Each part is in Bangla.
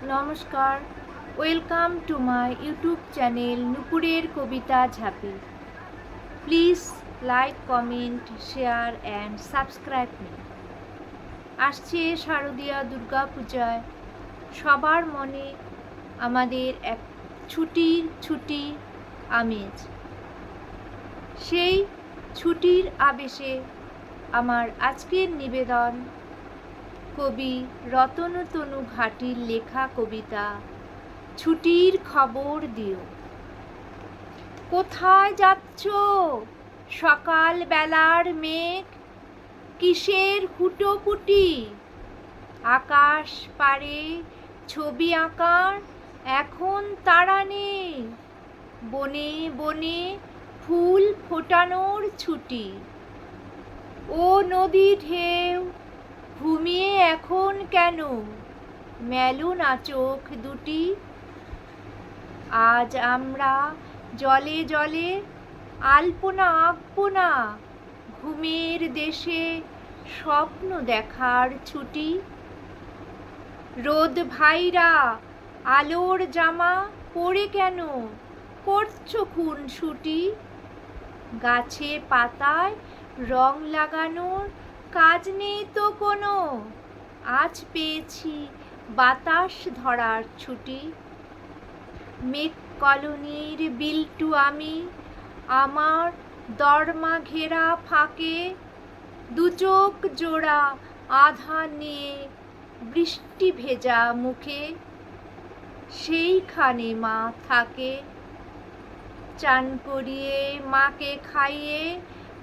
নমস্কার, welcome to my YouTube channel নুপুরের কবিতা ঝাঁপি। Please like, comment, share and subscribe me. আসছে শারদীয়া দুর্গা পূজায়, সবার মনে আমাদের এক ছুটি আমেজ। সেই ছুটির আবেশে আমার আজকের নিবেদন কবি রতনতনু ভাটির লেখা কবিতা ছুটির খবর দিও। কোথায় যাচ্ছ সকাল বেলার মেঘ, কিসের হুটোপুটি? আকাশ পারে ছবি আঁকার এখন তাড়া নেই, বনে বনে ফুল ফোটানোর ছুটি। ও নদী ঢেউ, ঘুমিয়ে এখন কেন মেলো না চোখ দুটি? আজ আমরা জলে জলে আলপনা আঁকবো না, ঘুমের দেশে স্বপ্ন দেখার ছুটি। রোদ ভাইরা আলোর জামা পরে কেন করছো খুনসুটি? গাছে পাতায় রং লাগানোর কাজ নেই তো কোনো, আজ পেয়েছি বাতাস ধরার ছুটি। মেঘ কলোনির বিল্টু আমি, আমার দরমা ঘেরা ফাঁকে দুচোখ জোড়া আধার নিয়ে বৃষ্টি ভেজা মুখে সেইখানে মা থাকে। চান করিয়ে মাকে খাইয়ে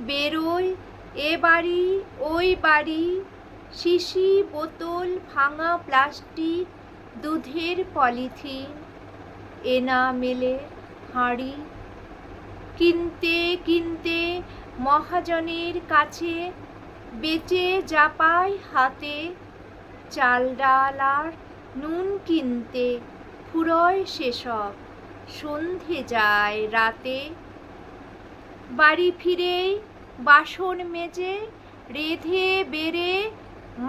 বেরোয় এ বাড়ি ওই বাড়ি, শিশি বোতল ভাঙা প্লাস্টিক দুধের পলিথিন এনা মেলে হাঁড়ি। কিনতে কিনতে মহাজনের কাছে বেচে যা পাই হাতে, চাল ডাল আর নুন কিনতে ফুরোয় সেসব, সন্ধে যায় রাতে। বাড়ি ফিরে বাসন মেজে রেঁধে বেড়ে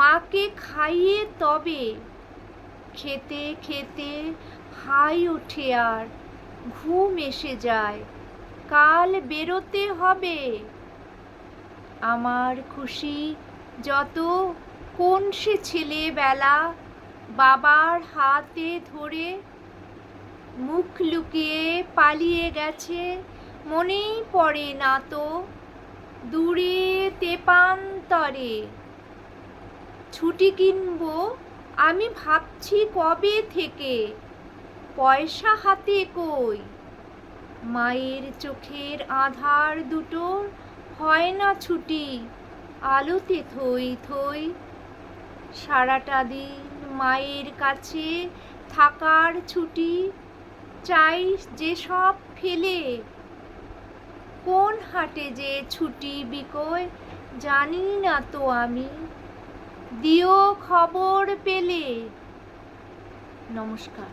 মাকে খাইয়ে তবে, খেতে খেতে হাই ওঠে আর ঘুম এসে যায়, কাল বেরোতে হবে। আমার খুশি যত কোন সে ছেলেবেলা বাবার হাতে ধরে মুখ লুকিয়ে পালিয়ে গেছে, মনেই পড়ে না তো দূরে তেপান্তরে। ছুটি কিনবো আমি ভাবছি কবে থেকে, পয়সা হাতে কই? মায়ের চোখের আধার দুটোর হয় না ছুটি, আলোতে থই থই। সারাটা দিন মায়ের কাছে থাকার ছুটি চাই যেসব ফেলে, কোন হাটে যে ছুটি বিকোয় জানি না তো আমি, দিও খবর পেলে। নমস্কার।